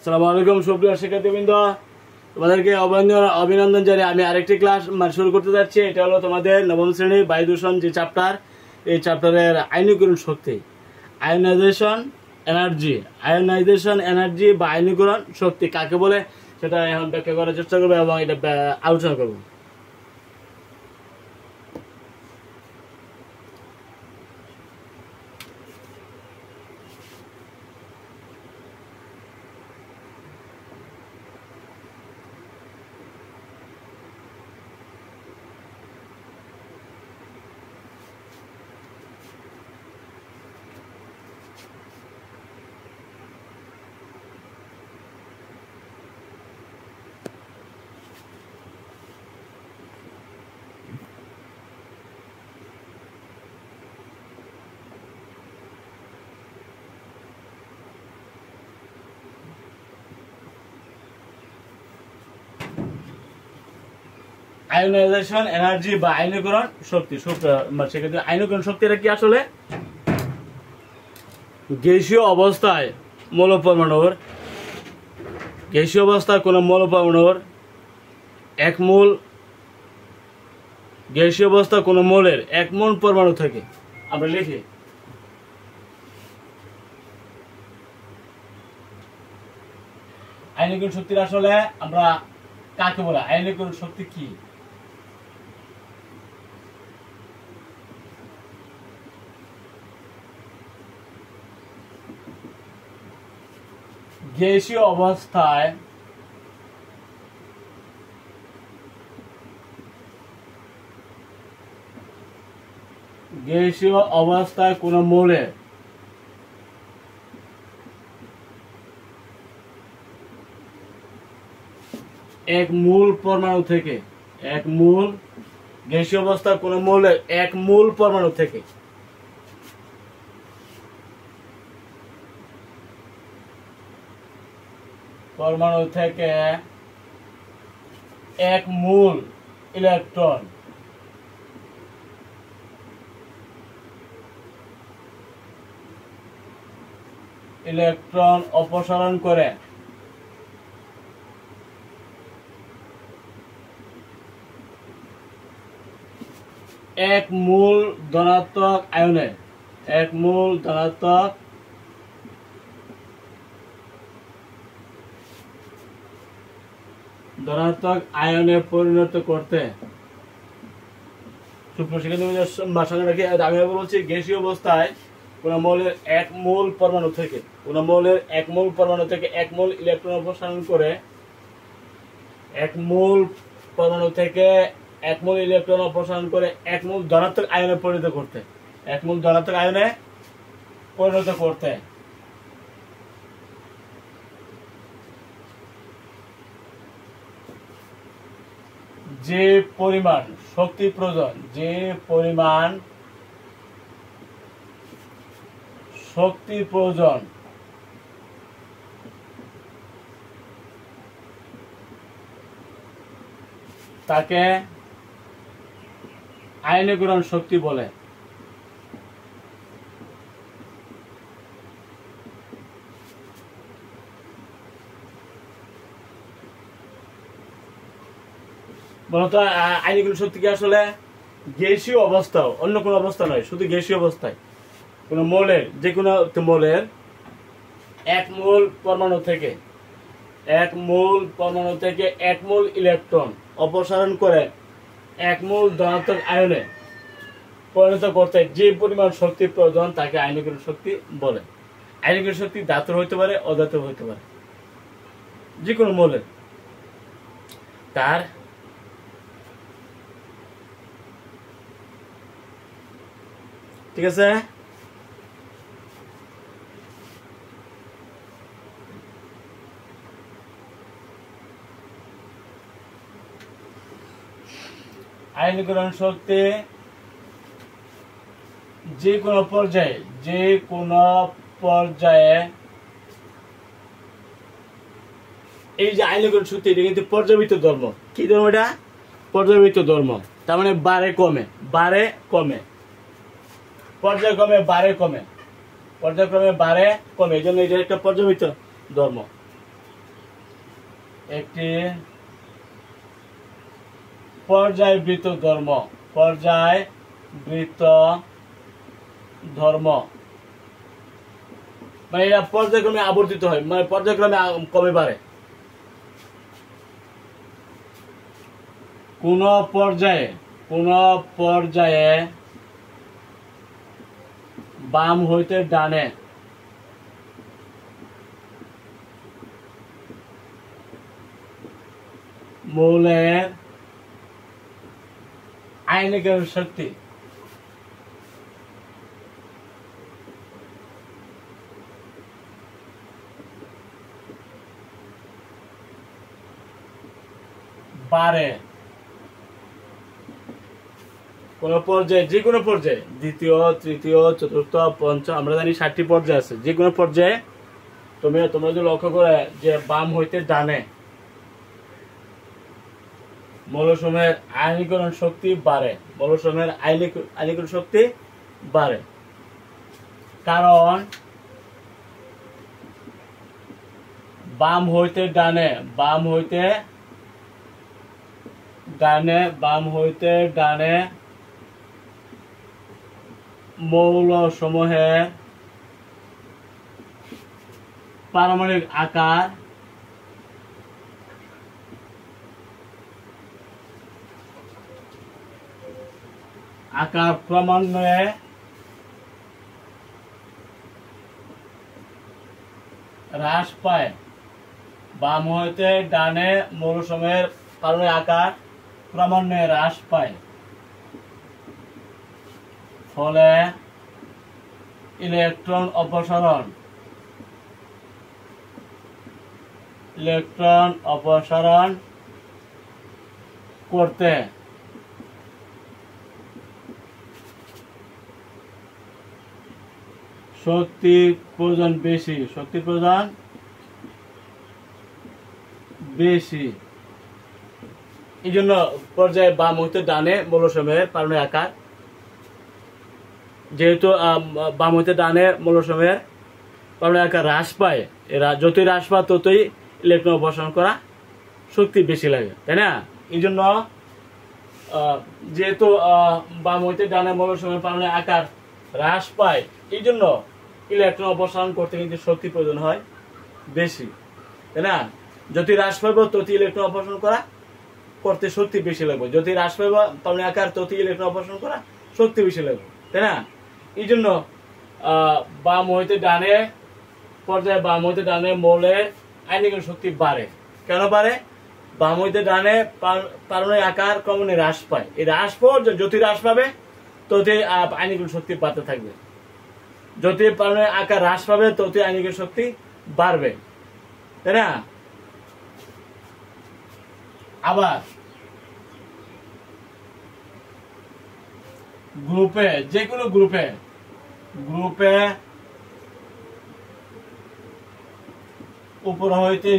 আসসালামু আলাইকুম সুপ্রিয় শিক্ষার্থীবৃন্দ, তোমাদেরকে অভিনন্দন জানিয়ে আমি আরেকটি ক্লাস শুরু করতে যাচ্ছি। এটা হলো তোমাদের নবম শ্রেণীর বায়ু দূষণ যে চ্যাপ্টার, এই চ্যাপ্টারের আয়নীকরণ শক্তি, আয়োনাইজেশন এনার্জি বা আয়নীকরণ শক্তি কাকে বলে সেটা এখন ব্যাখ্যা করার চেষ্টা করবো এবং এটা আলোচনা করবো। আয়োনাইজেশন এনার্জি বা আয়নীকরণ শক্তি, সেক্ষেত্রে আয়নীকরণ শক্তিটা কি আসলে গ্যাসীয় অবস্থায় কোনো মৌল পরমাণুর এক মোল গ্যাসীয় অবস্থা কোনো মোলের এক মোল পরমাণু থেকে আমরা লিখি আয়নীকরণ শক্তির আসলে আমরা কাকে বলে, আয়নীকরণ শক্তি কি? গ্যাসীয় অবস্থায় কোন মৌলের এক মূল পরমাণু থেকে গ্যাসীয় অবস্থায় কোন মৌলের এক মূল পরমাণু থেকে এক মূল ইলেকট্রন অপসারণ করে এক মূল ধনাত্মক আয়নে পরিণত করতে, আমি বলছি গ্যাসীয় অবস্থায় কোন মৌলের এক মূল পরমাণু থেকে এক মূল ইলেকট্রন অপসারণ করে এক মূল ধনাত্মক আয়নে পরিণত করতে যে পরিমাণ শক্তি প্রয়োজন তাকে আয়নীকরণ শক্তি বলে। বলতো আয়নীকরণ শক্তি কি আসলে গ্যাসীয় অবস্থাও, অন্য কোনো অবস্থা নয়, শুধু গ্যাসীয় অবস্থায় কোন মৌলের যে কোনো মৌলের এক মূল পরমাণু থেকে এক মূল ইলেকট্রন অপসারণ করে এক মূল ধনাত্মক আয়নে পরিণত করতে যে পরিমাণ শক্তি প্রয়োজন তাকে আয়নীকরণ শক্তি বলে। আয়নীকরণ শক্তি ধাতুর হইতে পারে, অধাতুর হইতে পারে, যে কোনো মৌলের তার ঠিক আছে। আয়নীকরণ শক্তি যে কোনো পর্যায়ে এই যে আয়নীকরণ শক্তি, এটা কিন্তু পর্যাবৃত্ত ধর্ম। কি ধর্ম এটা? পর্যাবৃত্ত ধর্ম। তার মানে বাড়ে কমে পর্যায়ক্রমে বাড়ে কমে, এই জন্য এটা একটা পর্যাবৃত্ত ধর্ম। একটি পর্যায়বৃত্ত ধর্ম, পর্যায়বৃত্ত ধর্ম মানে এটা পর্যায়ক্রমে আবর্তিত হয়, মানে পর্যায়ক্রমে কমে বাড়ে। কোন পর্যায়ে বাম হইতে ডানে মৌলের আয়নিক শক্তি বাড়ে। কোন পর্যায়ে, যে কোনো পর্যায়ে, দ্বিতীয়, তৃতীয়, চতুর্থ, পঞ্চম, আমরা জানি 7টি পর্যায়ে আছে। যে কোনো পর্যায়ে তোমরা যদি লক্ষ্য করে যে বাম হইতে ডানে মৌলসমূহের আয়নীকরণ শক্তি বাড়ে, মৌলসমূহের আয়নীকরণ শক্তি বাড়ে। কারণ বাম হইতে ডানে মৌলসমূহের পারমাণবিক আকার ক্রমান্বয়ে হ্রাস পায়। বাম হইতে ডানে মৌলসমূহের পারমাণবিক আকার ক্রমান্বয়ে হ্রাস পায়, ফলে ইলেকট্রন অপসারণ করতে শক্তির প্রয়োজন বেশি। এই জন্য পর্যায়ে বাম হইতে ডানে মৌলসমূহের পারমাণবিক আকার, যেহেতু বাম হইতে ডানে মৌলসমূহের পারমাণবিক আকার হ্রাস পায়, এরা যতই হ্রাস পায় ততই ইলেকট্রন অপসারণ করা শক্তি বেশি লাগে, তাই না? এই জন্য যেহেতু বাম হইতে ডানে মৌলসমূহের পারমাণবিক আকার হ্রাস পায়, এই জন্য ইলেকট্রন অপসারণ করতে কিন্তু শক্তি প্রয়োজন হয় বেশি, তাই না? যতই হ্রাস পাইব ততই ইলেকট্রন অপসারণ করতে শক্তি বেশি লাগবে, যতই হ্রাস পাইব পারমাণবিক আকার ততই ইলেকট্রন অপসারণ করা শক্তি বেশি লাগবে, তাই না? এই জন্য বাম হইতে ডানে পর্যায়ে বাম হইতে ডানে মৌলের আয়নীকরণ শক্তি বাড়ে। কেন বাড়ে? বাম হইতে ডানে পারমাণবিক আকার ক্রমে হ্রাস পায়। এই হ্রাস পাওয়ার যতই হ্রাস পাবে ততই আয়নীকরণ শক্তি বাড়তে থাকবে, যতই পারমাণবিক আকার হ্রাস পাবে ততই আয়নীকরণ শক্তি বাড়বে, তাই না? আবার গ্রুপে, যে কোনো গ্রুপে উপর হইতে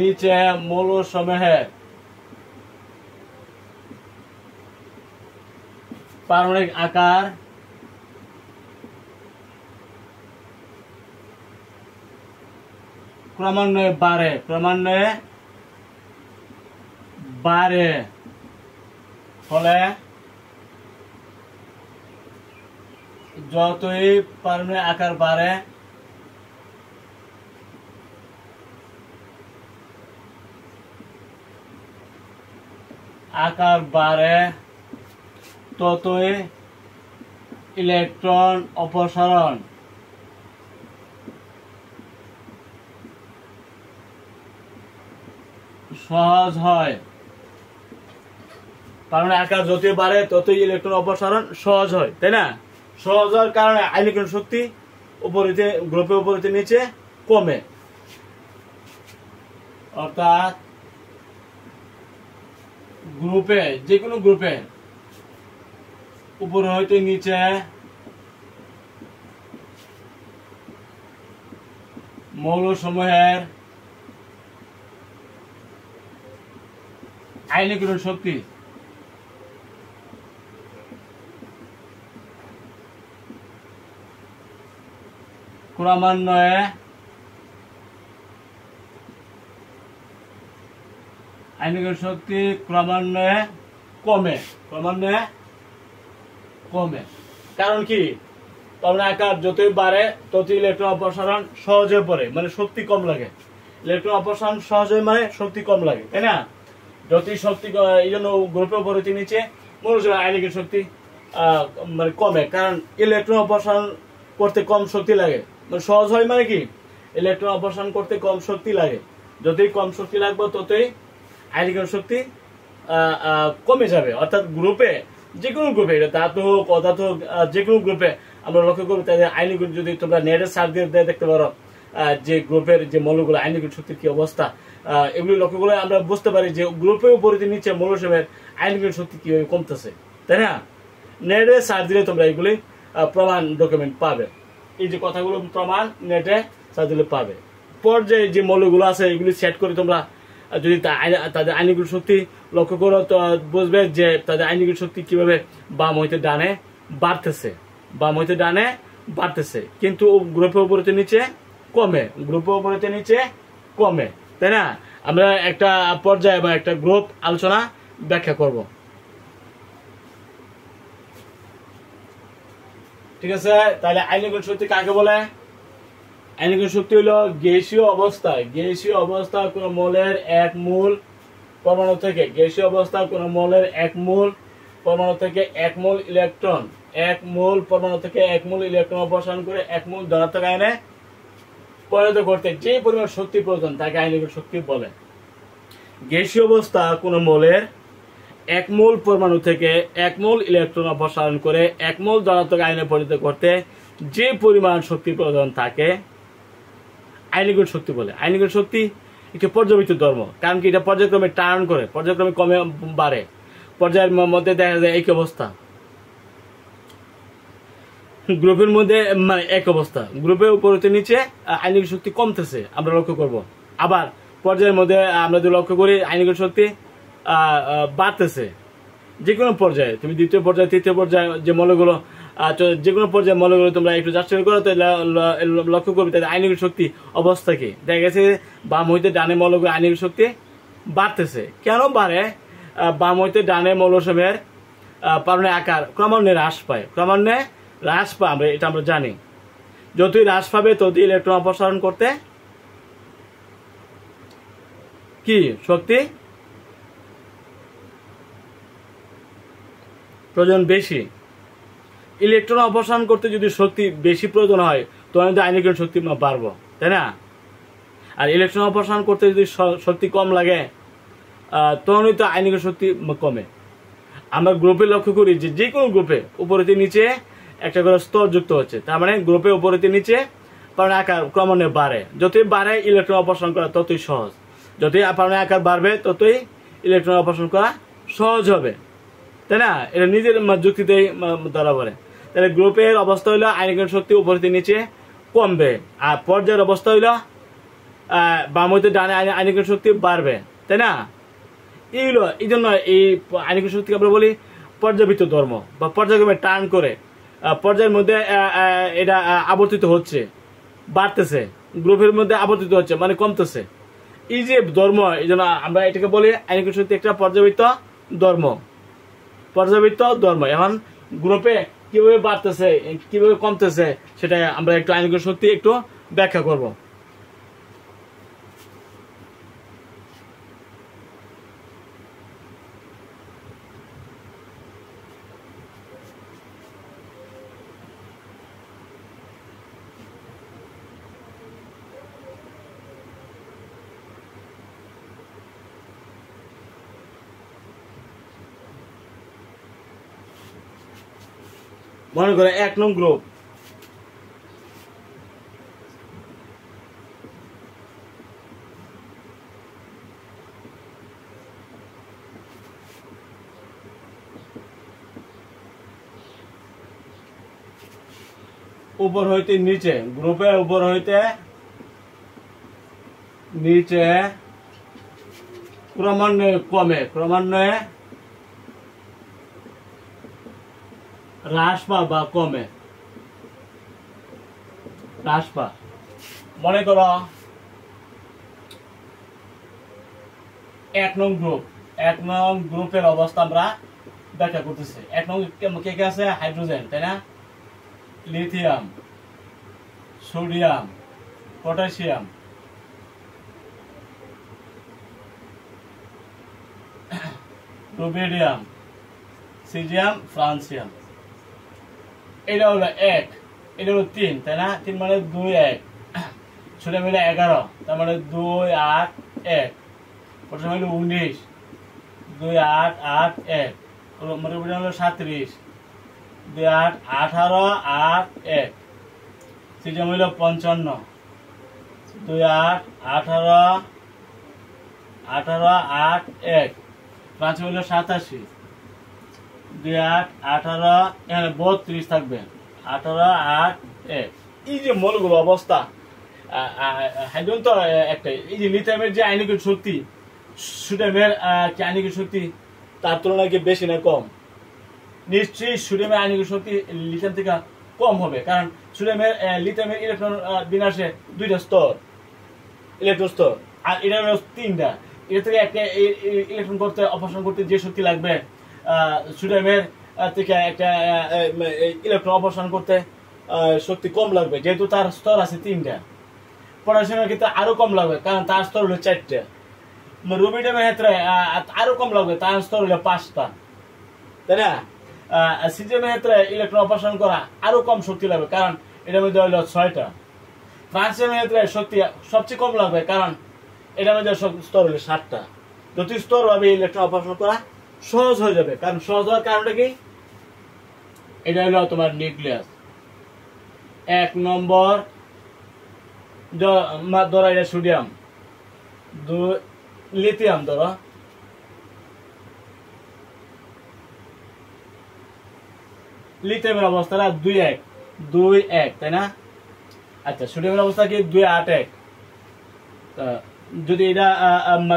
নিচে মৌলসমূহের পারমাণবিক আকার ক্রমান্বয়ে বাড়ে, ফলে যতই পারমাণবিক আকার বাড়ে ততই ইলেকট্রন অপসারণ সহজ হয়। কারণ আকার যতই বাড়ে ততই ইলেকট্রন অপসারণ সহজ হয়, তাই না? সহজ হওয়ার কারণে আয়নীকরণ শক্তি গ্রুপের উপর হইতে নিচে কমে, অর্থাৎ গ্রুপে, যে কোনো গ্রুপে উপর হইতে নিচে মৌলসমূহের আয়নীকরণ শক্তি ক্রমান্বয়ে আইনিক শক্তি ক্রমান্বয়ে কমে, ক্রমান্বয়ে কমে। কারণ কি? পরমাণু আকার যতই বাড়ে ততই ইলেকট্রন অপসারণ সহজে পড়ে, মানে শক্তি কম লাগে। ইলেকট্রন অপসারণ সহজে মানে শক্তি কম লাগে, তাই না? যতই শক্তি, এই জন্য গ্রুপের উপরে নিচে মনোযোগ আইনিকের শক্তি মানে কমে, কারণ ইলেকট্রন অপসারণ করতে কম শক্তি লাগে। মানে সহজ হয় মানে কি? ইলেকট্রন অপসারণ করতে কম শক্তি লাগে। যতই কম শক্তি লাগবে ততই আইনিকের শক্তি কমে যাবে। অর্থাৎ গ্রুপে, যে কোনো গ্রুপে, এটা ধাতু হোক অধাতু হোক, যে কোনো গ্রুপে আমরা লক্ষ্য করবো তাদের আইনিক, যদি তোমরা নেটে সার্চ দিয়ে দেখতে পারো যে গ্রুপের যে মৌলগুলো আইনিক শক্তির কি অবস্থা, এগুলি লক্ষ্য করলে আমরা বুঝতে পারি যে গ্রুপের উপরে নিচে মৌলসমূহের আইনিক শক্তি কিভাবে কমতেছে, তাই না? নেটে সার্চ দিলে তোমরা এগুলি প্রমাণ ডকুমেন্ট পাবে। এই যে কথাগুলো প্রমাণ নেটে সার্চ দিলে পাবে। পর্যায়ে যে মৌলগুলো আছে এগুলি সেট করে তোমরা যদি তাদের আইনিক শক্তি লক্ষ্য করো তো বুঝবে যে তাদের আইনিক শক্তি কিভাবে বাম হইতে ডানে বাড়তেছে, বাম হইতে ডানে বাড়তেছে, কিন্তু গ্রুপের উপরে নিচে কমে, গ্রুপের উপরে নিচে কমে, তাই না? আমরা একটা পর্যায়ে বা একটা গ্রুপ আলোচনা ব্যাখ্যা করব। ঠিক আছে? তাহলে আইনিক শক্তি কাকে বলে? আইনিক শক্তি হলো গ্যাসীয় অবস্থায়, গ্যাসীয় অবস্থা কোন মৌলের এক মূল পরমাণু থেকে, গ্যাসীয় অবস্থা কোন মৌলের এক মূল পরমাণু থেকে এক মূল ইলেকট্রন, এক মূল পরমাণু থেকে এক মূল ইলেকট্রন অপসারণ করে এক মূল ধনাত্মক আয়নে পরিণত করতে যে পরিমাণ শক্তি প্রয়োজন তাকে আইনিক শক্তি বলে। গ্যাসীয় অবস্থা কোন মৌলের এক মূল পরমাণু থেকে এক মূল ইলেকট্রন অপসারণ করে এক মূল ধনাত্মক আয়নে পরিণত করতে যে পরিমাণ শক্তি প্রয়োজন তাকে আইনিক শক্তি বলে। আইনিক শক্তি একটি পর্যাবৃত্ত ধর্ম, কারণ কি এটা পর্যায়ক্রমে টার্ন করে, পর্যায়ক্রমে কমে বাড়ে। পর্যায়ের মধ্যে দেখা যায় এক অবস্থা, গ্রুপের মধ্যে এক অবস্থা, গ্রুপের উপরে নিচে আইনিক শক্তি কমতেছে আমরা লক্ষ্য করব। আবার পর্যায়ের মধ্যে আমরা যদি লক্ষ্য করি আইনিক শক্তি বাড়তেছে। যে কোনো পর্যায়ে, তুমি দ্বিতীয় পর্যায়ে তৃতীয় পর্যায়ে যে মৌলগুলো, যে কোনো পর্যায়ে মৌলগুলো তোমরা একটু যাচাই করো তো লক্ষ্য করবে তাদের আইনিক শক্তি অবস্থা কি। দেখা গেছে বাম হইতে ডানে মৌলগুলো আইনিক শক্তি বাড়তেছে। কেন বাড়ে? বাম হইতে ডানে মৌলসমূহের পারমাণবিক আকার ক্রমান্বয়ে হ্রাস পায়, ক্রমান্বয়ে হ্রাস পায়, এটা আমরা জানি। যতই হ্রাস পাবে ততই ইলেকট্রন অপসারণ করতে কি শক্তি প্রয়োজন বেশি। ইলেকট্রন অপসারণ করতে যদি শক্তি বেশি প্রয়োজন হয় তখন আইনিক শক্তি বাড়বো, তাই না? আর ইলেকট্রন অপসারণ করতে যদি শক্তি কম লাগে তখনই তো আইনিক শক্তি কমে। আমরা গ্রুপে লক্ষ্য করি যে যে কোনো গ্রুপে উপরে নিচে একটা করে স্তর যুক্ত হচ্ছে, তার মানে গ্রুপে উপরে নিচে পারমাণবিক আকার ক্রমান্বয়ে বাড়ে। যতই বাড়ে ইলেকট্রন অপসারণ করা ততই সহজ, যতই পারমাণবিক আকার বাড়বে ততই ইলেকট্রন অপসারণ করা সহজ হবে, তাই না? এটা নিজের যুক্তিতেই ধরা পড়ে। তাহলে গ্রুপের অবস্থা হইলো আইনিক শক্তি উপরে নিচে কমবে, আর পর্যায়ের অবস্থা হইলো বাম হইতে ডানে আইনিক শক্তি বাড়বে, তাই না? এইগুলো এই জন্য এই আইনিক শক্তিকে আমরা বলি পর্যাবৃত্ত ধর্ম বা পর্যায়ক্রমে টার্ন করে পর্যায়ের মধ্যে এটা আবর্তিত হচ্ছে, বাড়তেছে, গ্রুপের মধ্যে আবর্তিত হচ্ছে মানে কমতেছে। এই যে ধর্ম, এই জন্য আমরা এটাকে বলি আইনিক শক্তি একটা পর্যাবৃত্ত ধর্ম, পর্যাবৃত্ত ধর্ম। এখন গ্রুপে কিভাবে বাড়তেছে কিভাবে কমতেছে সেটা আমরা একটু আইনিক শক্তি একটু ব্যাখ্যা করব। মনে করে 1 নং গ্রুপ, উপর হইতে নিচে, গ্রুপের উপর হইতে নিচে ক্রমান্বয়ে কমে, ক্রমান্বয়ে হ্রাস পা বা কমে, হ্রাস পা। মনে করো এক নং গ্রুপের অবস্থা আমরা ব্যাখ্যা করতেছি। 1 নং কে কে আছে? হাইড্রোজেন, তাই না? Lithium, sodium, potassium, rubidium, caesium, francium. এটা হলো 1, এটা হলো 3, তাই না? 3 মানে 2 1, সোডিয়াম হলো 11, তার মানে 2 8 1, পটাশিয়াম হলো 19, 2 8 8 1, রুবিডিয়াম হলো 37, 2 8 18 8 1, সিজিয়াম হলো 55, 2 8 18 18 8 1, ফ্রান্সিয়াম হলো 87, 2 8 18, এখানে 32 থাকবে, 18 8 1। এই যে মৌলগুলো অবস্থা, হাইড্রোজেন তো একটাই। এই যে লিথিয়ামের যে আয়নিক শক্তি, সোডিয়ামের যে আয়নিক শক্তি তার তুলনায় কি বেশি না কম? নিশ্চয়ই সোডিয়ামের আয়নিক শক্তি লিথিয়াম থেকে কম হবে, কারণ লিথিয়ামের ইলেকট্রন বিন্যাসে 2টা স্তর, ইলেকট্রন স্তর, আর এটা হলো 3টা। এটা থেকে একটা ইলেকট্রন করতে, অপসারণ করতে যে শক্তি লাগবে, সোডিয়ামের থেকে একটা ইলেকট্রন অপসারণ করতে শক্তি কম লাগবে, যেহেতু তার স্তর আছে 3টা। পটাশিয়ামের ক্ষেত্রে আরো কম লাগবে, কারণ তার স্তর হলো 4টা। রুবিডিয়ামের ক্ষেত্রে আরো কম লাগবে, তার স্তর হলো 5টা, তাই না? সিজিয়ামের ক্ষেত্রে ইলেকট্রন অপসারণ করা আরো কম শক্তি লাগবে, কারণ এটার মধ্যে হলো 6টা। ফ্রান্সিয়ামের ক্ষেত্রে শক্তি সবচেয়ে কম লাগবে, কারণ এটার মধ্যে স্তর হলো 7টা। যত স্তর হবে ইলেকট্রন অপসারণ করা সহজ হয়ে যাবে, কারণ সহজ হওয়ার কারণটা কি? এটা হলো তোমার নিউক্লিয়াস। 1 নম্বর ধরো এটা সোডিয়াম, 2 লিথিয়াম, ধরো লিথিয়ামের অবস্থাটা 2 1 2 1, তাই না? আচ্ছা, সোডিয়ামের অবস্থা কি? 2 8 1। যদি এটা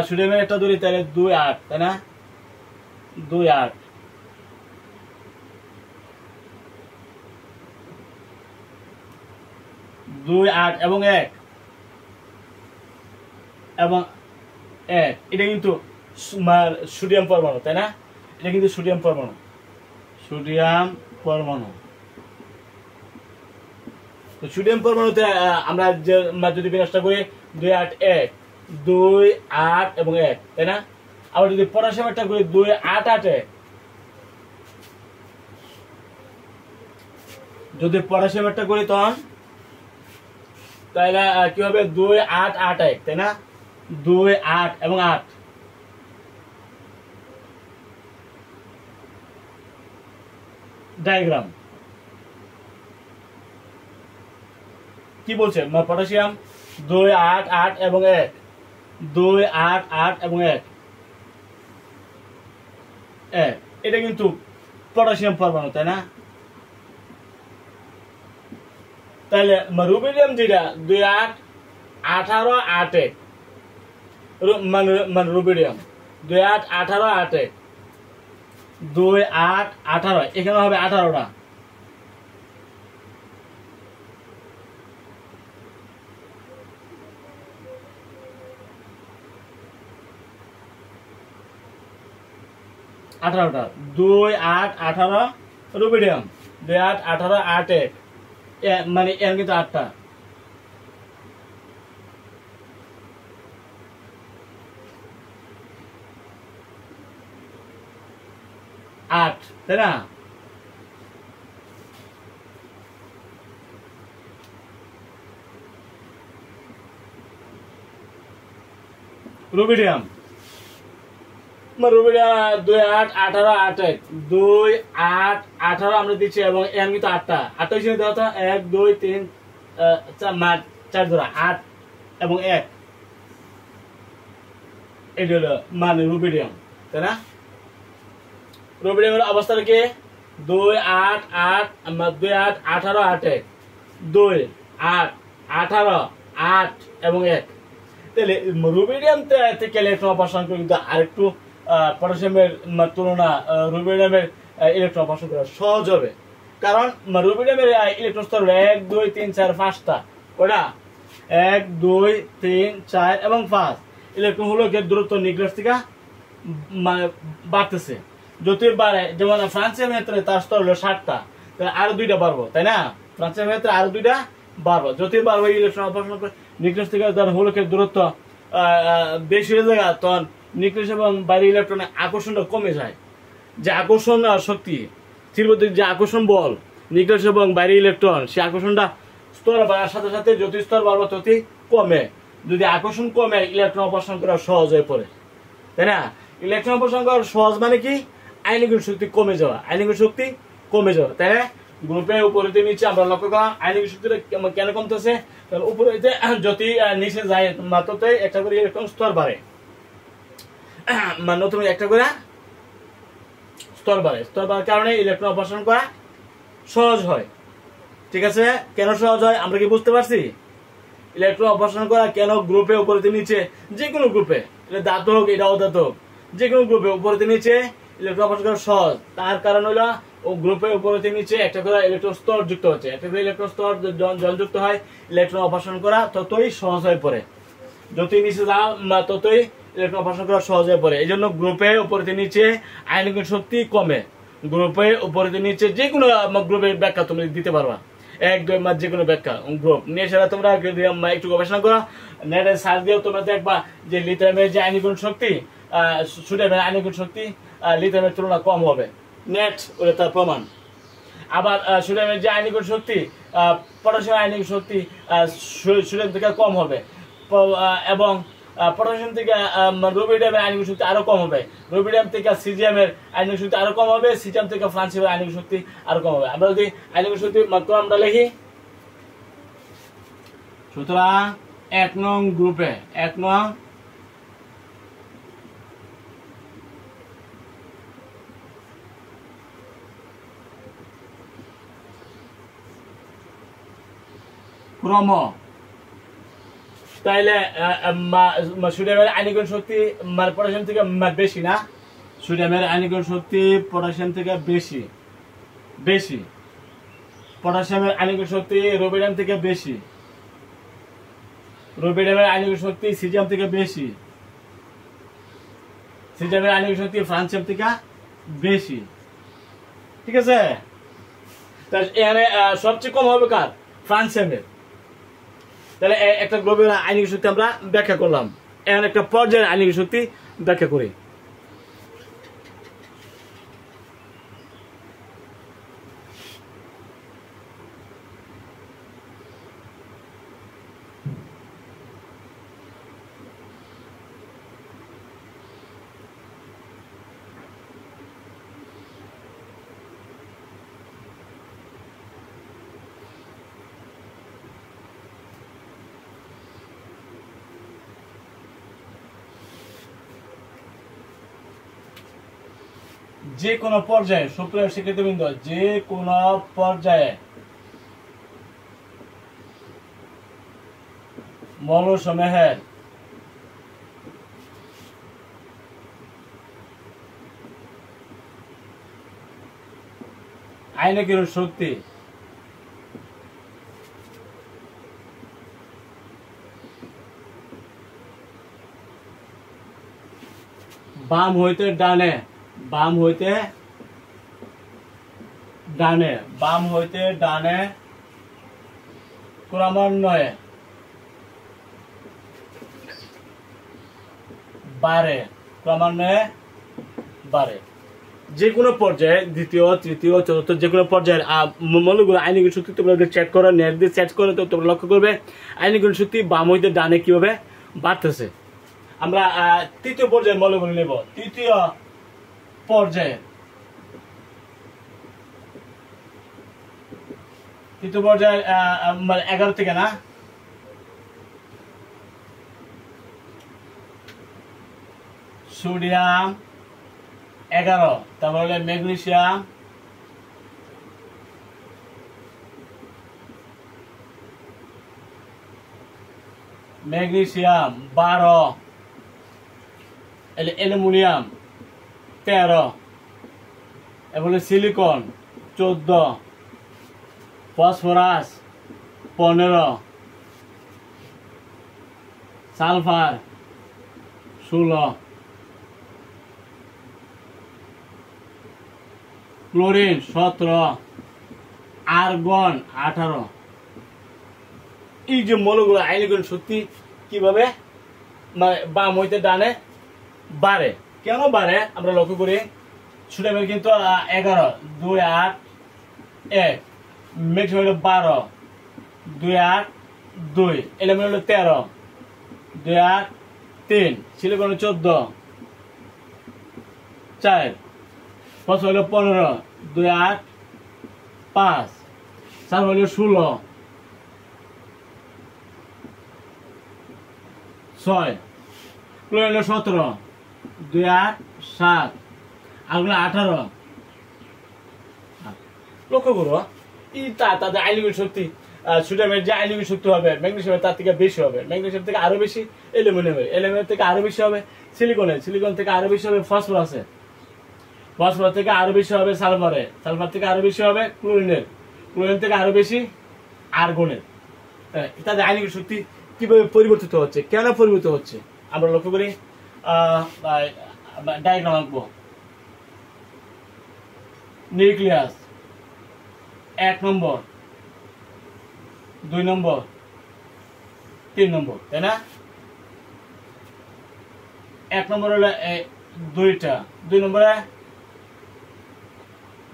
সোডিয়ামের একটা ধরি তাহলে 2 8, তাই না? 2 8, 2 8 এবং 1 এবং 1, এটা কিন্তু সোডিয়াম পরমাণু, তাই না? এটা কিন্তু সোডিয়াম পরমাণু, সোডিয়াম পরমাণু। তো সোডিয়াম পরমাণুতে আমরা যদি বিন্যাসটা করি 2 8 1, 2 8 এবং 1, তাই না? আবার যদি পটাশিয়ামটা করি 2 8 8 1, যদি পটাশিয়ামটা করি তখন তাহলে কি হবে? 2 8 8 1, তাই না? 2 8 এবং 8, ডায়াগ্রাম কি বলছে? পটাশিয়াম 2 8 8 এবং 1, 2 8 8 এবং 1, এটা কিন্তু পটাশিয়াম পরমাণু, তাই না? তাহলে রুবিডিয়াম যেটা 2 8 18 8 1, মানে রুবিডিয়াম 2 8 18 8 1, 2 8 18, এখানে হবে 18টা। আঠারোটা, 2 8 18 রুবিডিয়াম, 2 8 18 8 1, মানে এর কিন্তু 8টা। 8, তাই না? রুবিডিয়াম 2 8 18 8 1, 2 8 18 আমরা দিচ্ছি, এবং এর কিন্তু 8টা। 8টা হিসেবে দেওয়া তো 1 2 3 4 ধরা 8 এবং 1, এটা হলো মানে রুবিডিয়াম, তাই না? রুবিডিয়ামের অবস্থাটা কি? 2 8 8 2 8 18 8 1, 2 8 18 8 এবং 1। তাহলে রুবিডিয়াম থেকে ইলেকট্রন অপসারণ করে কিন্তু আরেকটু পটাশিয়ামের তুলনা রুবিডিয়ামের ইলেকট্রন অপসারণ করা সহজ হবে, কারণ রুবিডিয়ামের ইলেকট্রন স্তর 1 2 3 4 5টা, ওটা 1 2 3 4 এবং 5 ইলেকট্রন হলো দূরত্ব নিউক্লিয়াস থেকে মানে বাড়তেছে। যতই বাড়ে, যেমন ফ্রান্সের ক্ষেত্রে তার স্তর হলো 60টা, তাহলে আরো 2টা বাড়বো, তাই না? ফ্রান্সের ক্ষেত্রে আরো 2টা বাড়বো। যতই বাড়বো ইলেকট্রন অপসারণ করে নিউক্লিয়াস থেকে ধর হোলকের দূরত্ব বেশি হয়ে যায়, তখন নিউক্লিয়াস এবং বাইরের ইলেকট্রনের আকর্ষণটা কমে যায়। যে আকর্ষণ শক্তি, স্থিরবদ্ধ যে আকর্ষণ বল নিউক্লিয়াস এবং বাইরের ইলেকট্রন, সেই আকর্ষণটা স্তর বাড়ার সাথে সাথে যতই স্তর বাড়বো ততই কমে। যদি আকর্ষণ কমে, ইলেকট্রন অপসারণ করা সহজ হয়ে পড়ে, তাই না? ইলেকট্রন অপসারণ করা সহজ মানে কি? আইনিক শক্তি কমে যাওয়া, আইনিক শক্তি কমে যাওয়া, তাই না? গ্রুপে উপরে নিচে আমরা লক্ষ্য করলাম আইনিক শক্তিটা কেন কমতেছে? কারণ উপরে যতই নিচে যায় ততই একটা করে ইলেকট্রন স্তর বাড়ে, মানে নতুন একটা করে স্তর বাড়ে। স্তর বাড়ার কারণে ইলেকট্রন অপসারণ করা সহজ হয়। ঠিক আছে? কেন সহজ হয় আমরা কি বুঝতে পারছি? ইলেকট্রন অপসারণ করা কেন গ্রুপে উপরে নিচে, যে কোনো গ্রুপে, এটা ধাতব এটা অধাতব, যে কোনো গ্রুপে উপরে নিচে ইলেকট্রন অপসারণ করা সহজ। তার কারণ হলো ও গ্রুপে উপরে নিচে একটা করে ইলেকট্রন স্তর যুক্ত হচ্ছে। একটা করে ইলেকট্রন স্তর যখন যুক্ত হয়, ইলেকট্রন অপসারণ করা ততই সহজ হয়ে পড়ে। যতই নিচে যাও ততই ইলেকট্রন অপসারণ করা সহজ হয়ে পড়ে। এই জন্য গ্রুপে উপরে নিচে আয়নিক শক্তি কমে। গ্রুপে উপরে নিচে যে কোনো গ্রুপের ব্যাখ্যা তুমি দিতে পারবা, এক দুই মাস যে কোনো ব্যাখ্যা গ্রুপ নিয়ে সেটা তোমরা একটু গবেষণা করো, নেটে সার্চ দিয়েও তোমরা দেখবা যে লিথিয়ামের যে আয়নিক শক্তি সোডিয়ামের আয়নিক শক্তি লিথিয়ামের তুলনা কম হবে। নেট ওটা তার প্রমাণ। আবার সোডিয়ামের যে আয়নিক শক্তি পটাশিয়াম আয়নিক শক্তি সোডিয়াম থেকে কম হবে, এবং পটাশিয়াম থেকে রুবিডিয়ামের আয়নিক শক্তি আরো কম হবে, রুবিডিয়াম থেকে সিজিয়ামের আয়নিক শক্তি আরো কম হবে, সিজিয়াম থেকে ফ্রান্সিয়ামের আয়নিক শক্তি আরো কম হবে। আমরা যদি আয়নিক শক্তি আমরা লিখি, সুতরাং 1 নং গ্রুপে 1 নং ক্রম, তাইলে সোডিয়ামের আয়নিক শক্তি পটাশিয়াম থেকে বেশি না? সোডিয়ামের আয়নিক শক্তি পটাশিয়াম থেকে বেশি, বেশি। পটাশিয়ামের আয়নিক শক্তি রুবিডিয়াম থেকে বেশি, রুবিডিয়ামের আয়নিক শক্তি সিজিয়াম থেকে বেশি, সিজিয়ামের আয়নিক শক্তি ফ্রান্সিয়াম থেকে বেশি। ঠিক আছে? এখানে সবচেয়ে কম হবে কার? ফ্রান্সিয়ামের। তাহলে একটা গ্লোবের আয়নিক শক্তি আমরা ব্যাখ্যা করলাম। এখন একটা পর্যায়ের আয়নিক শক্তি ব্যাখ্যা করি। যে কোনো পর্যায়ে, সুপ্রিয় শিক্ষার্থীবৃন্দ, যে কোনো পর্যায়ে মৌলসমূহের আয়নিক শক্তি বাম হইতে ডানে, বাম হইতে ডানে, বাম হইতে ডানে ক্রমান্বয়ে বাড়ে, ক্রমান্বয়ে বাড়ে। যে কোনো পর্যায়ে, দ্বিতীয় তৃতীয় চতুর্থ যে কোনো পর্যায়ের মৌলগুলো আয়নিক শক্তি তোমরা চেক করো, নেট দিয়ে চেক করে তো তোমরা লক্ষ্য করবে আয়নিক শক্তি বাম হইতে ডানে কিভাবে বাড়তেছে। আমরা তৃতীয় পর্যায়ের মৌলগুলো নেব। তৃতীয় পর্যায়ে, তৃতীয় পর্যায়ে 11 থেকে না, সোডিয়াম 11, তারপর হলো ম্যাগনেসিয়াম, ম্যাগনেসিয়াম 12, অ্যালুমিনিয়াম 13, এবারে silicon 14, phosphorus 15, sulphur 16, chlorine 17, argon 18। এই যে মৌলগুলো আয়নীকরণ শক্তি কিভাবে মানে বাম হইতে ডানে বাড়ে, কেন বাড়ে আমরা লক্ষ্য করি। সোডিয়ামের কিন্তু 11, 2, 8, 1, ম্যাগনেসিয়াম হলো 12, 2, 8, 2, অ্যালুমিনিয়াম হলো 13, 2, 8, 3, সিলিকন হলো 14, 4, ফসফরাস হলো 15, 2, 8, 5, সালফার হলো 16, 6, ক্লোরিন হলো 17, 2, 8, 7, আগুলো 18। লক্ষ্য করো এই তাদের আয়নিক শক্তি সোডিয়ামের যে আয়নিক শক্তি হবে ম্যাগনেসিয়ামের তার থেকে বেশি হবে, ম্যাগনেসিয়াম থেকে আরো বেশি অ্যালুমিনিয়ামের, অ্যালুমিনিয়াম থেকে আরো বেশি হবে সিলিকনের, সিলিকন থেকে আরো বেশি হবে ফসফরাসের, ফসফরাস থেকে আরো বেশি হবে সালফারের, সালফার থেকে আরো বেশি হবে ক্লোরিনের, ক্লোরিন থেকে আরো বেশি আর্গনের। তাদের আয়নিক শক্তি কিভাবে পরিবর্তিত হচ্ছে, কেন পরিবর্তিত হচ্ছে আমরা লক্ষ্য করি। ডায়াগ্রাম আঁকবো। নিউক্লিয়াস 1 নম্বর, 2 নম্বর, 3 নম্বর, তাই না? 1 নম্বর হলো 2টা, 2 নম্বরে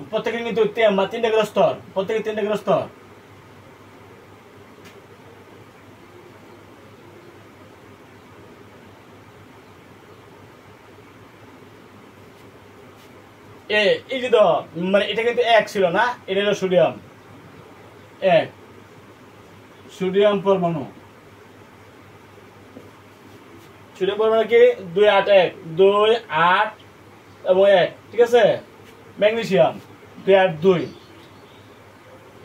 প্রত্যেকের কিন্তু 3টা করে স্তর, প্রত্যেকের 3টা করে স্তর। এই যে মানে এটা কিন্তু 1 ছিল না, এটা হলো সোডিয়াম 1, সোডিয়াম পরমাণু, সোডিয়াম পরমাণু কি 2, 8, 1, 2, 8 এবং 1, ঠিক আছে। ম্যাগনেসিয়াম 2, 8, 2,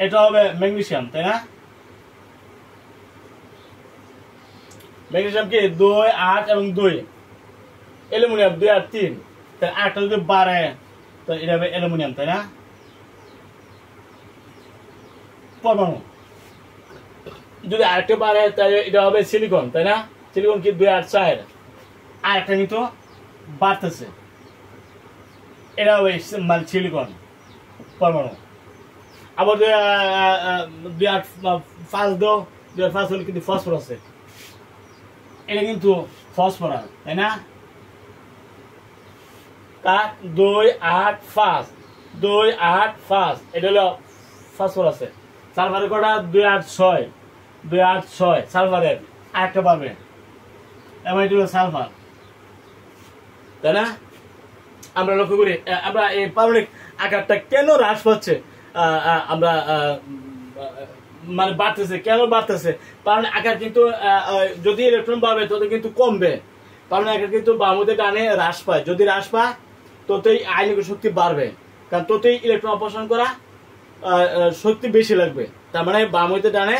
এটা হবে ম্যাগনেসিয়াম, তাই না? ম্যাগনেসিয়াম কি 2, 8 এবং 2, অ্যালুমিনিয়াম 2, 8, 3, তাই 8টা যদি বাড়ে তো এটা হবে অ্যালুমিনিয়াম, তাই না? পরমাণু যদি আরেকটা বাড়ে তাহলে এটা হবে সিলিকন, তাই না? সিলিকন কি 2, 8, 4, আরেকটা কিন্তু বাড়তেছে, এটা হবে মানে সিলিকন পরমাণু। আবার 2, 8, 5 দাও, 2, 8, 5 হলে কিন্তু ফসফরাস, এটা কিন্তু ফসফরাস, তাই না? 2, 8, 5, 2, 8, 5, এটা হলো ফসফরাস। সালফারের কটা 2, 8, 6, 2, 8, 6 সালফারের আরেকটা পাবে, এবং এটা হলো সালফার, তাই না? আমরা লক্ষ্য করি আমরা এই পারমাণবিক আকারটা কেন হ্রাস পাচ্ছে, আমরা মানে বাড়তেছে, কেন বাড়তেছে? পারমাণবিক আকার কিন্তু যদি ইলেকট্রন বাড়বে তত কিন্তু কমবে, পারমাণবিক আকার কিন্তু বাম হতে ডানে হ্রাস পায়, যদি হ্রাস পায় ততই আয়নিক শক্তি বাড়বে, কারণ ততই ইলেকট্রন অপসারণ করা শক্তি বেশি লাগবে, তার মানে বাম হইতে ডানে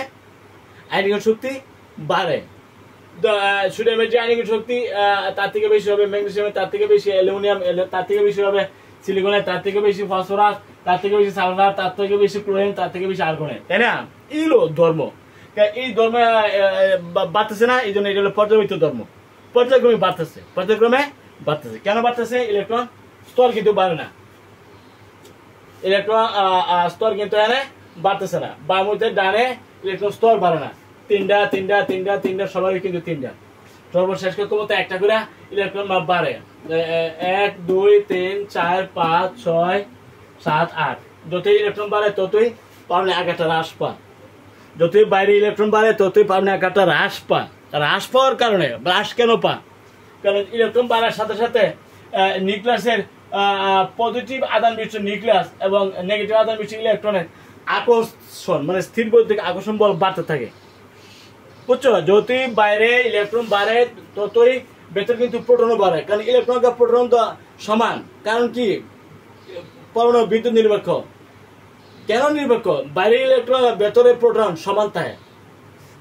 আয়নিক শক্তি বাড়ে। সোডিয়ামের যে আয়নিক শক্তি তার থেকে বেশি হবে, ম্যাগনেসিয়ামের তার থেকে বেশি, অ্যালুমিনিয়াম তার থেকে বেশি হবে, সিলিকনের তার থেকে বেশি, ফসফরাস তার থেকে বেশি, সালফার তার থেকে বেশি, ক্লোরিন তার থেকে বেশি আর্গনের, তাই না? এইগুলো ধর্ম, এই ধর্ম বাড়তেছে না, এই জন্য এটা হলো পর্যায়বৃত্ত ধর্ম, পর্যায়ক্রমে বাড়তেছে, পর্যায়ক্রমে বাড়তেছে। কেন বাড়তেছে? ইলেকট্রন স্তর কিন্তু বাড়ে না, ইলেকট্রন স্তর কিন্তু এখানে বাড়তেছে না, বাম হইতে ডানে ইলেকট্রন স্তর বাড়ে না, 3টা 3টা 3টা 3টা সবারই কিন্তু 3টা, সর্বশেষ করতে একটা করে ইলেকট্রন বাড়ে, 1, 2, 3, 4, 5, 6, 7, 8, যতই ইলেকট্রন বাড়ে ততই পারমাণবিক আকারটা হ্রাস পায়, যতই বাইরে ইলেকট্রন বাড়ে ততই পারমাণবিক আকারটা হ্রাস পায়। হ্রাস পাওয়ার কারণে হ্রাস কেন পায়? কারণ ইলেকট্রন বাড়ার সাথে সাথে নিউক্লিয়াসের পজিটিভ আদান বিশিষ্ট নিউক্লিয়াস এবং নেগেটিভ আদান বিশিষ্ট ইলেকট্রনের আকর্ষণ মানে স্থির বৈদ্যুতিক আকর্ষণ বল বাড়তে থাকে, বুঝছো? যতই বাইরে ইলেকট্রন বাড়ে ততই ভেতর কিন্তু প্রোটনও বাড়ে, কারণ ইলেকট্রন আর প্রোটন তো সমান, কারণ কি পরমাণু বিদ্যুৎ নিরপেক্ষ। কেন নিরপেক্ষ? বাইরে ইলেকট্রন ভেতরে প্রোটন সমান থাকে,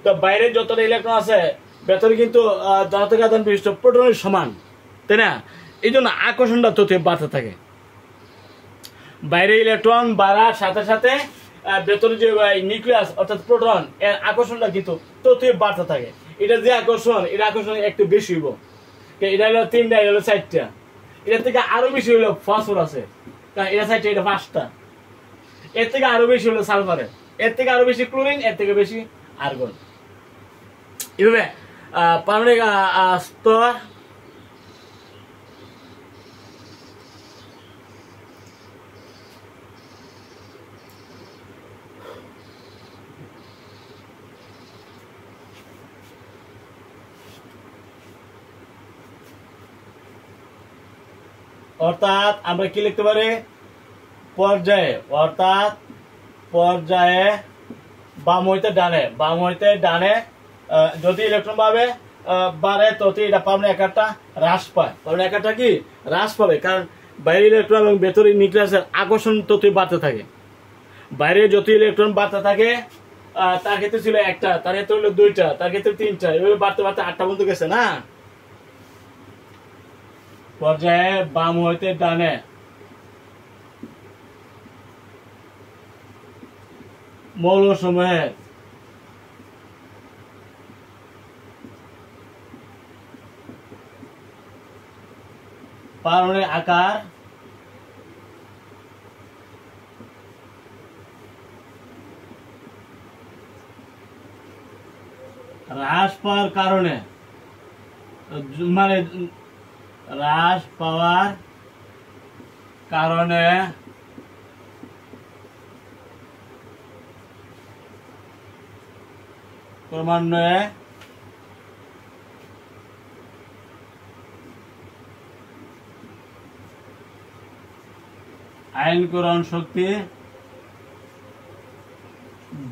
তো বাইরে যতটা ইলেকট্রন আছে ভেতরে কিন্তু ধনাত্মক আদান বিশিষ্ট প্রোটনের সমান, তাই না? এই জন্য আকর্ষণটা ততই বাড়তে থাকে, বাইরে ইলেকট্রন বাড়ার সাথে সাথে ভেতরে যে নিউক্লিয়াস অর্থাৎ প্রোটন এর আকর্ষণটা কিন্তু ততই বাড়তে থাকে। এটা যে আকর্ষণ, এটা আকর্ষণ একটু বেশি হইব, এটা হলো 3টা, এটা হলো 4টা, এটার থেকে আরো বেশি হইলো ফসফরাসে, কারণ এটা সাইডে এটা 5টা। এর থেকে আরো বেশি হলো সালফারের, এর থেকে আরো বেশি ক্লোরিন, এর থেকে বেশি আর্গন। এভাবে পারমাণবিক স্তর অর্থাৎ আমরা কি লিখতে পারি, পর্যায়ে, অর্থাৎ পর্যায়ে বাম হইতে ডানে যদি ইলেকট্রন পাবে বাড়ে তত এটা পারমাণবিক আকারটা হ্রাস পায়, পারমাণবিক আকারটা কি হ্রাস পাবে, কারণ বাইরের ইলেকট্রন এবং ভেতরের নিউক্লিয়াসের আকর্ষণ ততই বাড়তে থাকে। বাইরে যত ইলেকট্রন বাড়তে থাকে তার ক্ষেত্রে ছিল একটা, তার ক্ষেত্রে হলো 2টা, তার ক্ষেত্রে 3টা, এভাবে বাড়তে বাড়তে 8টা পর্যন্ত গেছে না। পর্যায়ে বাম হইতে ডানে মৌলসমূহের পারমাণবিক আকার হ্রাস পাওয়ার কারণে, মানে হ্রাস পাওয়ার কারণে ক্রমান্বয়ে আয়নীকরণ শক্তি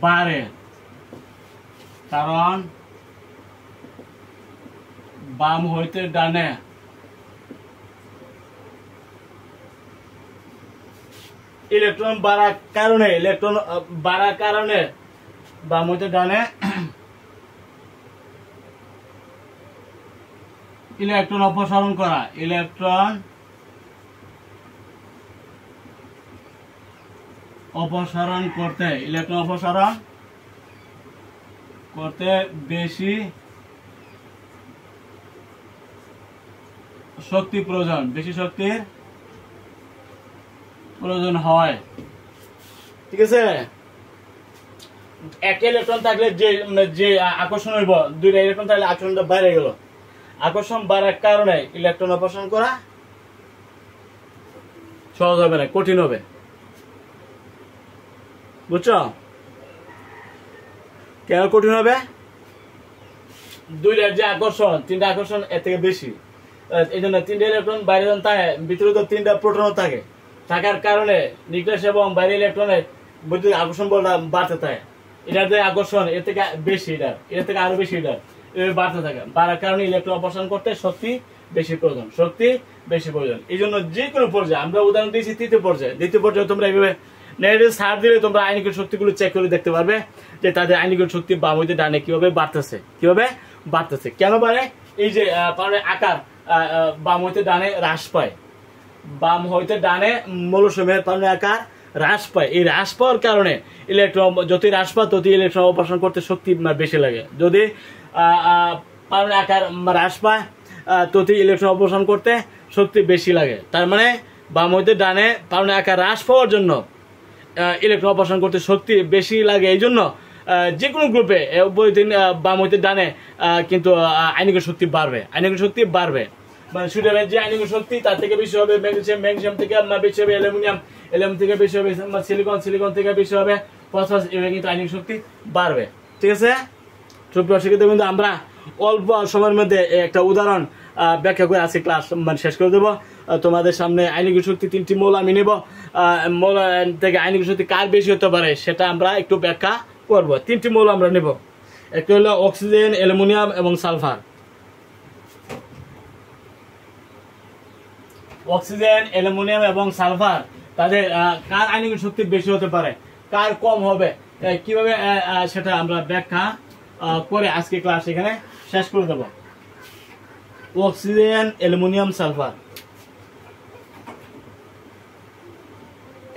বাড়ে, কারণ বাম হইতে ডানে ইলেকট্রন বাড়ার কারণে বাম হইতে ডানে ইলেকট্রন অপসারণ করা, ইলেকট্রন অপসারণ করতে বেশি শক্তির প্রয়োজন হয়। ঠিক আছে, একটা ইলেকট্রন থাকলে যে আকর্ষণ হইব, 2টা ইলেকট্রন থাকলে আকর্ষণটা বাইরে গেল, আকর্ষণ বাড়ার কারণে ইলেকট্রন অপসারণ করা সহজ হবে না, কঠিন হবে। বুঝছো কেন কঠিন হবে? 2টার যে আকর্ষণ, 3টা আকর্ষণ এর থেকে বেশি, এই জন্য 3টা ইলেকট্রন বাইরে থাকে, ভিতরে তো 3টা প্রোটনও থাকে, থাকার কারণে নিউক্লিয়াস এবং বাইরের ইলেকট্রনের বৈদ্যুতিক আকর্ষণ বলটা বাড়তে থাকে। এটার যে আকর্ষণ এর থেকে বেশি, এর থেকে আরো বেশি এভাবে বাড়তে থাকে, বাড়ার কারণে ইলেকট্রন অপসারণ করতে শক্তি বেশি প্রয়োজন। এই জন্য যে কোনো পর্যায়ে, আমরা উদাহরণ দিয়েছি দ্বিতীয় পর্যায়ে তোমরা এইভাবে নেগেটিভ সার দিলে তোমরা আয়নিক শক্তিগুলো চেক করে দেখতে পারবে যে তাদের আয়নিক শক্তি বাম হইতে ডানে কিভাবে বাড়তেছে, কেন বাড়ে? এই যে পারমাণবিক আকার বাম হইতে ডানে হ্রাস পায়, বাম হইতে ডানে মৌলসমূহের পারমাণবিক আকার হ্রাস পায়। এই হ্রাস পাওয়ার কারণে ইলেকট্রন যতই হ্রাস পায় ততই ইলেকট্রন অপসারণ করতে শক্তি বেশি লাগে। যদি পারমাণবিক আকার হ্রাস পায় ততই ইলেকট্রন অপসারণ করতে শক্তি বেশি লাগে। তার মানে বাম হইতে ডানে পারমাণবিক আকার হ্রাস পাওয়ার জন্য ইলেকট্রন অপসারণ করতে শক্তি বেশি লাগে। এই জন্য যে কোনো গ্রুপে বাম হইতে ডানে কিন্তু আয়নিক শক্তি বাড়বে। মানে সোডিয়ামের যে আয়নিক শক্তি তার থেকে বেশি হবে ম্যাগনেসিয়াম থেকে বেশি হবে অ্যালুমিনিয়াম থেকে বেশি হবে সিলিকন থেকে বেশি হবে ফসফরাস, এভাবে কিন্তু আয়নিক শক্তি বাড়বে। ঠিক আছে, সুপ্রিয় কিন্তু আমরা অল্প সময়ের মধ্যে একটা উদাহরণ ব্যাখ্যা করে আজকে ক্লাস শেষ করে দেবো। তোমাদের সামনে আয়নিক শক্তি 3টি মৌল আমি নেব, মৌল থেকে আয়নিক শক্তি কার বেশি হতে পারে সেটা আমরা একটু ব্যাখ্যা করব। 3টি মৌল আমরা নেব, একটা হলো অক্সিজেন, অ্যালুমিনিয়াম এবং সালফার। অক্সিজেন, অ্যালুমিনিয়াম এবং সালফার তাদের কার আয়নিক শক্তি বেশি হতে পারে, কার কম হবে, কিভাবে সেটা আমরা ব্যাখ্যা করে আজকে ক্লাস এখানে শেষ করে দেব। Oxygen, aluminium, sulphur.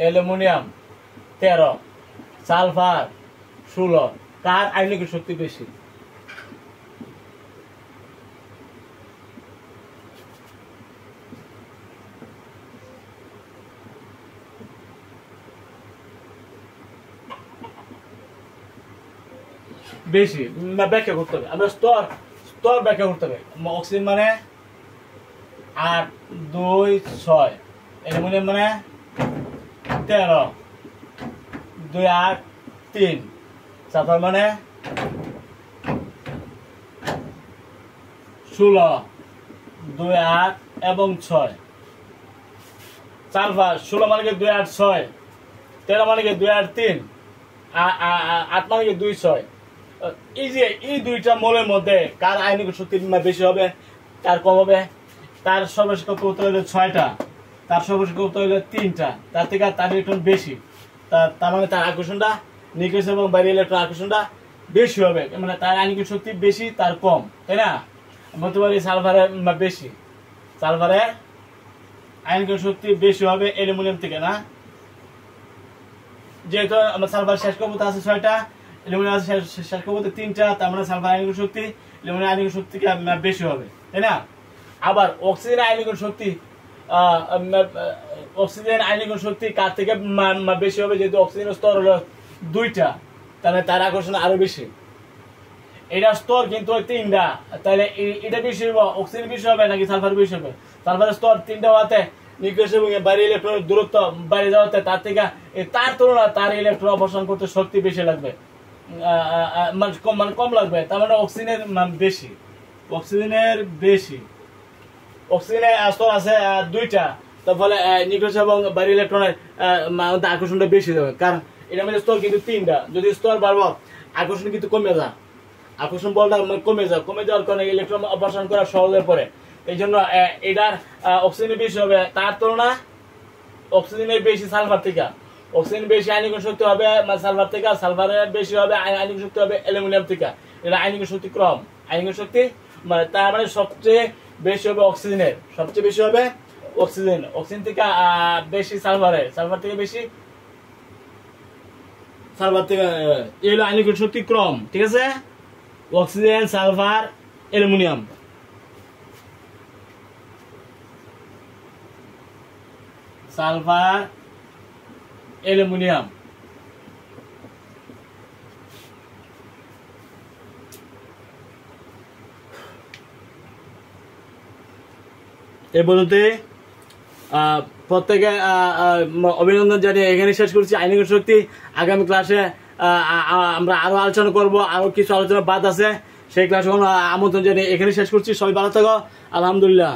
Aluminium 13, sulphur 16, কার আয়নিক শক্তি বেশি? বেশি ব্যাখ্যা করতে হবে। আমরা স্তর স্তর ব্যাখ্যা করতে হবে। অক্সিজেন মানে 8, 2, 6, অ্যালুমিনিয়াম মানে 13, 2, 8, 3, সালফার মানে 16, 2, 8 এবং 6। সালফার 16 মানে 2, 8, 6, 13 মানে 2, 8, 3, 8 মানে 2, 6। এই যে এই দুইটা মৌলের মধ্যে কার আয়নিক শক্তি বেশি হবে, কার কম হবে? তার সর্বশেষ কক্ষপথ হলো 6টা, তার সর্বশেষ কক্ষপথ হলো 3টা, তার থেকে তার ইলেকট্রন বেশি। তার মানে তার আকর্ষণটা, নিউক্লিয়াস এবং বাইরের ইলেকট্রন আকর্ষণটা বেশি হবে, মানে তার আয়নিক শক্তি বেশি, তার কম, তাই না? বলতে পারি সালফারের বেশি, সালফারের আয়নিক শক্তি বেশি হবে অ্যালুমিনিয়াম থেকে, না? যেহেতু আমার সালফার শেষ কক্ষপথ আছে 6টা, অ্যালুমিনিয়াম শেষ কক্ষপথে 3টা, তার মানে সালফার আয়নিক শক্তি অ্যালুমিনিয়াম আয়নিক শক্তি বেশি হবে, তাই না? আবার অক্সিজেন আয়নিক শক্তি অক্সিজেন আয়নিক শক্তি কার থেকে বেশি হবে? যেহেতু অক্সিজেনের স্তর হলো 2টা, তাহলে তার আকর্ষণ আরো বেশি। এটা স্তর কিন্তু 3টা, তাহলে এটা বেশি হবে, অক্সিজেন বেশি হবে নাকি সালফার বেশি হবে? সালফারের স্তর 3টা হওয়াতে নিউক্লিয়াস এবং বাইরের ইলেকট্রনের দূরত্ব বাইরে যাওয়াতে তার থেকে তার তুলনায় তার ইলেকট্রন অপসারণ করতে শক্তি বেশি লাগবে, মানে কম লাগবে। তার মানে অক্সিজেনের বেশি, অক্সিজেনের বেশি। অক্সিজেনের স্তর আছে 2টা, তার ফলে নিউক্লিয়াস এবং বাইরের ইলেকট্রনের আকর্ষণটা বেশি হবে, কারণ এটার মধ্যে স্তর কিন্তু 3টা। যদি স্তর বাড়বো আকর্ষণ কিন্তু কমে যায়, আকর্ষণ বলটা কমে যাওয়ার কারণে ইলেকট্রন অপসারণ করা সহজ হয়ে পড়ে। এই জন্য এটার অক্সিজেনের বেশি হবে, তার তুলনা অক্সিজেনের বেশি সালফার থেকে। অক্সিজেন বেশি আয়নিক শক্তি হবে সালফার থেকে, সালফারের বেশি হবে আয়নিক শক্তি হবে অ্যালুমিনিয়াম থেকে। এটা আয়নিক শক্তি ক্রম, আয়নিক শক্তি মানে তার মানে সবচেয়ে বেশি হবে অক্সিজেনের, সবচেয়ে বেশি হবে অক্সিজেন, অক্সিজেন থেকে বেশি সালফারের, সালফার থেকে বেশি সালফার থেকে। এই হলো আয়নিক শক্তি ক্রম, ঠিক আছে? Oxygen, sulphur, aluminium. Sulphur, aluminium. এই বলতে প্রত্যেকে অভিনন্দন জানিয়ে এখানে শেষ করছি আইনিক শক্তি। আগামী ক্লাসে আমরা আরো আলোচনা করব, আরো কিছু আলোচনা বাদ আছে, সেই ক্লাসে আমন্ত্রণ জানিয়ে এখানে শেষ করছি। সবাই ভালো থাকো, আলহামদুলিল্লাহ।